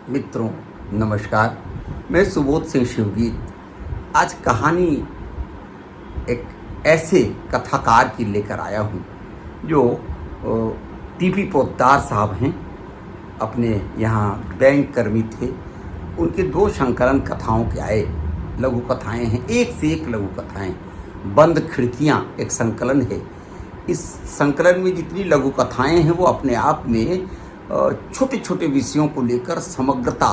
मित्रों नमस्कार। मैं सुबोध सिंह शिवगीत आज कहानी एक ऐसे कथाकार की लेकर आया हूँ जो टीपी पोद्दार साहब हैं। अपने यहाँ बैंक कर्मी थे। उनके दो संकलन कथाओं के आए, लघु कथाएँ हैं, एक से एक लघु कथाएँ। बंद खिड़कियाँ एक संकलन है। इस संकलन में जितनी लघु कथाएँ हैं वो अपने आप में छोटे छोटे विषयों को लेकर समग्रता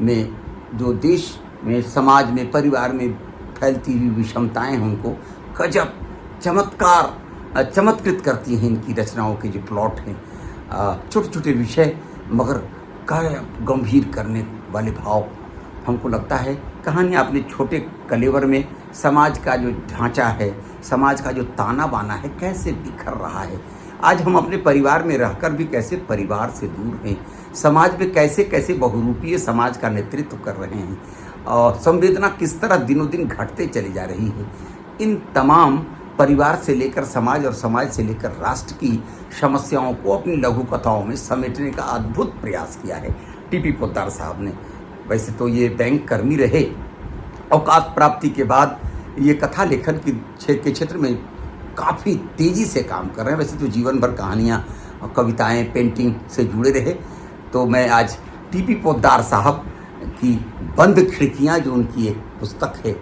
में जो देश में, समाज में, परिवार में फैलती हुई विषमताएं हैं उनको गजब चमत्कृत करती हैं। इनकी रचनाओं के जो प्लॉट हैं, छोटे छोटे विषय मगर गंभीर करने वाले भाव। हमको लगता है कहानियाँ अपने छोटे कलेवर में समाज का जो ढांचा है, समाज का जो ताना बाना है, कैसे बिखर रहा है। आज हम अपने परिवार में रहकर भी कैसे परिवार से दूर हैं, समाज में कैसे कैसे बहुरूपीय समाज का नेतृत्व कर रहे हैं और संवेदना किस तरह दिनों दिन घटते चली जा रही है। इन तमाम परिवार से लेकर समाज और समाज से लेकर राष्ट्र की समस्याओं को अपनी लघु कथाओं में समेटने का अद्भुत प्रयास किया है टीपी पोद्दार साहब ने। वैसे तो ये बैंक कर्मी रहे, अवकाश प्राप्ति के बाद ये कथा लेखन के क्षेत्र में काफ़ी तेज़ी से काम कर रहे हैं। वैसे तो जीवन भर कहानियाँ, कविताएं, पेंटिंग से जुड़े रहे। तो मैं आज टीपी पोद्दार साहब की बंद खिड़कियाँ, जो उनकी एक पुस्तक है,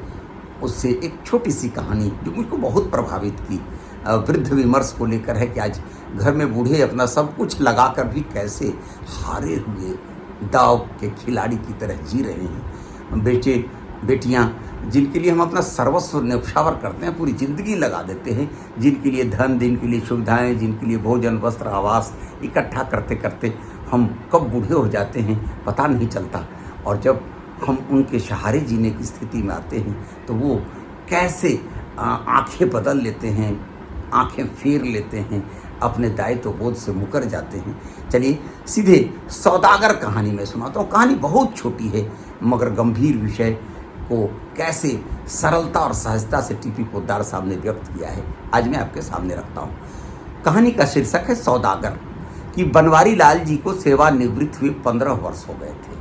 उससे एक छोटी सी कहानी जो मुझको बहुत प्रभावित की, वृद्ध विमर्श को लेकर है कि आज घर में बूढ़े अपना सब कुछ लगा कर भी कैसे हारे हुए दाव के खिलाड़ी की तरह जी रहे हैं। बेटे बेटियां जिनके लिए हम अपना सर्वस्व न्यौछावर करते हैं, पूरी ज़िंदगी लगा देते हैं, जिनके लिए धन, जिनके लिए सुविधाएं, जिनके लिए भोजन, वस्त्र, आवास इकट्ठा करते करते हम कब बूढ़े हो जाते हैं पता नहीं चलता। और जब हम उनके सहारे जीने की स्थिति में आते हैं तो वो कैसे आंखें बदल लेते हैं, आंखें फेर लेते हैं, अपने दायित्व बोध से मुकर जाते हैं। चलिए सीधे सौदागर कहानी में सुनाता हूँ। कहानी बहुत छोटी है मगर गंभीर विषय को कैसे सरलता और सहजता से टीपी पोद्दार साहब ने व्यक्त किया है, आज मैं आपके सामने रखता हूँ। कहानी का शीर्षक है सौदागर। कि बनवारी लाल जी को सेवानिवृत्त हुए 15 वर्ष हो गए थे।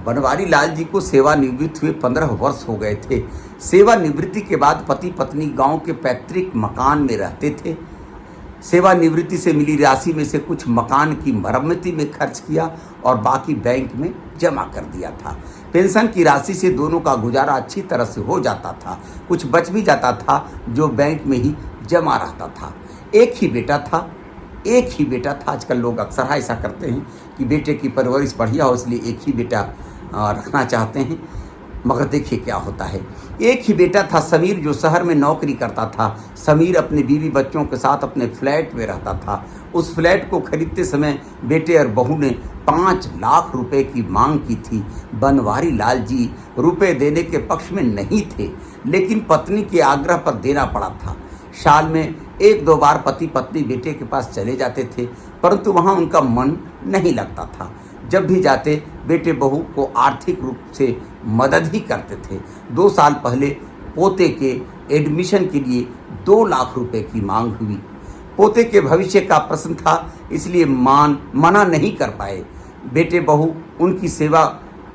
बनवारी लाल जी को सेवानिवृत्त हुए 15 वर्ष हो गए थे। सेवानिवृत्ति के बाद पति पत्नी गांव के पैतृक मकान में रहते थे। सेवानिवृत्ति से मिली राशि में से कुछ मकान की मरम्मती में खर्च किया और बाकी बैंक में जमा कर दिया था। पेंशन की राशि से दोनों का गुजारा अच्छी तरह से हो जाता था। कुछ बच भी जाता था जो बैंक में ही जमा रहता था। एक ही बेटा था। आजकल लोग अक्सर ऐसा करते हैं कि बेटे की परवरिश बढ़िया हो इसलिए एक ही बेटा रखना चाहते हैं, मगर देखिए क्या होता है। एक ही बेटा था समीर, जो शहर में नौकरी करता था। समीर अपने बीवी बच्चों के साथ अपने फ्लैट में रहता था। उस फ्लैट को खरीदते समय बेटे और बहू ने 5 लाख रुपए की मांग की थी। बनवारी लाल जी रुपए देने के पक्ष में नहीं थे, लेकिन पत्नी के आग्रह पर देना पड़ा था। साल में 1-2 बार पति पत्नी बेटे के पास चले जाते थे, परंतु वहाँ उनका मन नहीं लगता था। जब भी जाते बेटे बहू को आर्थिक रूप से मदद ही करते थे। 2 साल पहले पोते के एडमिशन के लिए 2 लाख रुपए की मांग हुई। पोते के भविष्य का प्रश्न था, इसलिए मना नहीं कर पाए। बेटे बहू उनकी सेवा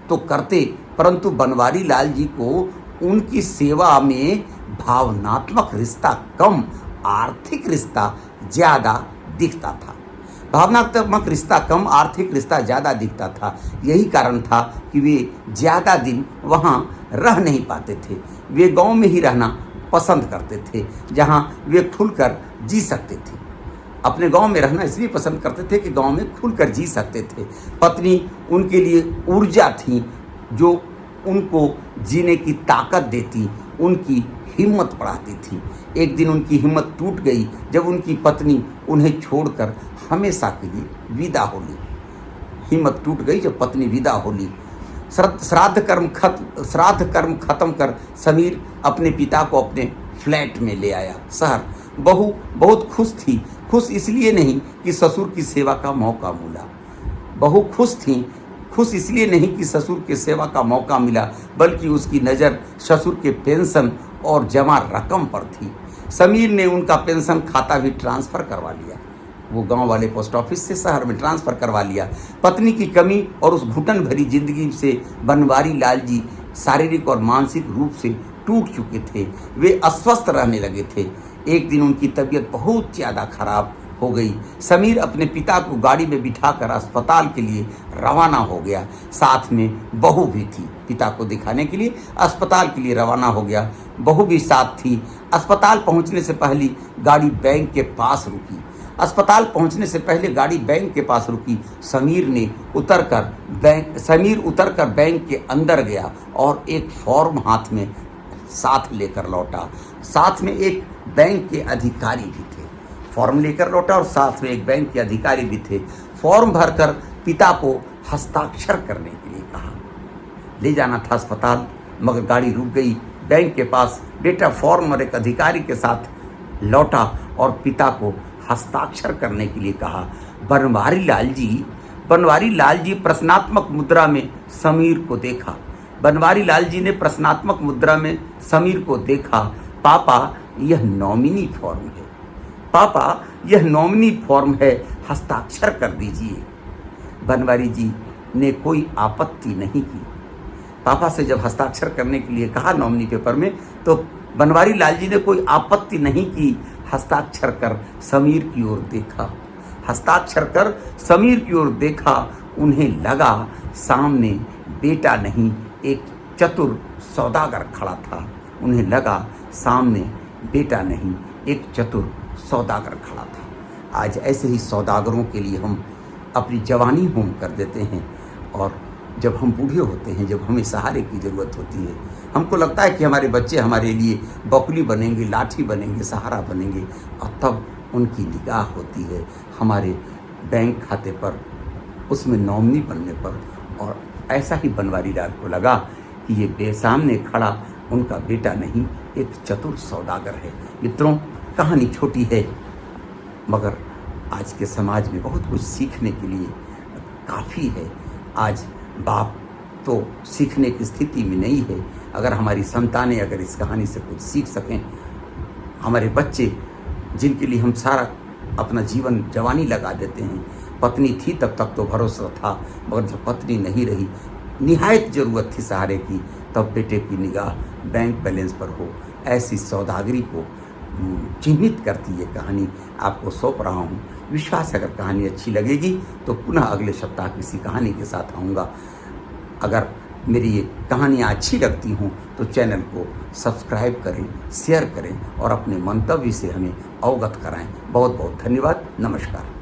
तो करते, परंतु बनवारी लाल जी को उनकी सेवा में भावनात्मक रिश्ता कम, आर्थिक रिश्ता ज़्यादा दिखता था। भावनात्मक रिश्ता कम, आर्थिक रिश्ता ज़्यादा दिखता था। यही कारण था कि वे ज़्यादा दिन वहाँ रह नहीं पाते थे। वे गांव में ही रहना पसंद करते थे, जहाँ वे खुलकर जी सकते थे। अपने गांव में रहना इसलिए पसंद करते थे कि गांव में खुलकर जी सकते थे। पत्नी उनके लिए ऊर्जा थी, जो उनको जीने की ताकत देती, उनकी हिम्मत बढ़ाती थी। एक दिन उनकी हिम्मत टूट गई जब उनकी पत्नी उन्हें छोड़कर हमेशा के लिए विदा हो ली। हिम्मत टूट गई जब पत्नी विदा हो ली। श्राद्ध कर्म खत्म कर समीर अपने पिता को अपने फ्लैट में ले आया शहर। बहू बहुत खुश थी। खुश इसलिए नहीं कि ससुर की सेवा का मौका मिला। बहू खुश इसलिए नहीं कि ससुर की सेवा का मौका मिला, बल्कि उसकी नज़र ससुर के पेंशन और जमा रकम पर थी। समीर ने उनका पेंशन खाता भी ट्रांसफ़र करवा लिया। वो गांव वाले पोस्ट ऑफिस से शहर में ट्रांसफ़र करवा लिया। पत्नी की कमी और उस घुटन भरी जिंदगी से बनवारी लाल जी शारीरिक और मानसिक रूप से टूट चुके थे। वे अस्वस्थ रहने लगे थे। एक दिन उनकी तबीयत बहुत ज़्यादा खराब हो गई। समीर अपने पिता को गाड़ी में बिठाकर अस्पताल के लिए रवाना हो गया। साथ में बहू भी थी। पिता को दिखाने के लिए अस्पताल के लिए रवाना हो गया। बहू भी साथ थी। अस्पताल पहुंचने से पहले गाड़ी बैंक के पास रुकी। समीर उतरकर बैंक के अंदर गया और एक फॉर्म हाथ में साथ लेकर लौटा। साथ में एक बैंक के अधिकारी भी थे। फॉर्म लेकर लौटा और साथ में एक बैंक के अधिकारी भी थे। फॉर्म भरकर पिता को हस्ताक्षर करने के लिए कहा। ले जाना था अस्पताल, मगर गाड़ी रुक गई। बैंक के पास बेटा फॉर्म और एक अधिकारी के साथ लौटा और पिता को हस्ताक्षर करने के लिए कहा। बनवारी लाल जी प्रश्नात्मक मुद्रा में समीर को देखा। समीर को देखा। पापा, यह नॉमिनी फॉर्म है, हस्ताक्षर कर दीजिए। बनवारी जी ने कोई आपत्ति नहीं की। पापा से जब हस्ताक्षर करने के लिए कहा नॉमिनी पेपर में, तो बनवारी लाल जी ने कोई आपत्ति नहीं की। हस्ताक्षर कर समीर की ओर देखा। उन्हें लगा सामने बेटा नहीं, एक चतुर सौदागर खड़ा था। आज ऐसे ही सौदागरों के लिए हम अपनी जवानी होम कर देते हैं, और जब हम बूढ़े होते हैं, जब हमें सहारे की ज़रूरत होती है, हमको लगता है कि हमारे बच्चे हमारे लिए बकुली बनेंगे, लाठी बनेंगे, सहारा बनेंगे, और तब उनकी निगाह होती है हमारे बैंक खाते पर, उसमें नॉमिनी बनने पर। और ऐसा ही बनवारी लाल को लगा कि ये बेसामने खड़ा उनका बेटा नहीं, एक चतुर सौदागर है। मित्रों, कहानी छोटी है, मगर आज के समाज में बहुत कुछ सीखने के लिए काफ़ी है। आज बाप तो सीखने की स्थिति में नहीं है। अगर हमारी संतानें अगर इस कहानी से कुछ सीख सकें, हमारे बच्चे जिनके लिए हम सारा अपना जीवन जवानी लगा देते हैं, पत्नी थी तब तक तो भरोसा था, मगर जब पत्नी नहीं रही, निहायत ज़रूरत थी सहारे की, तब बेटे की निगाह बैंक बैलेंस पर हो। ऐसी सौदागरी को चिन्हित करती ये कहानी आपको सौंप रहा हूँ। विश्वास है अगर कहानी अच्छी लगेगी तो पुनः अगले सप्ताह किसी कहानी के साथ आऊँगा। अगर मेरी ये कहानियाँ अच्छी लगती हों तो चैनल को सब्सक्राइब करें, शेयर करें और अपने मंतव्य से हमें अवगत कराएं। बहुत बहुत धन्यवाद। नमस्कार।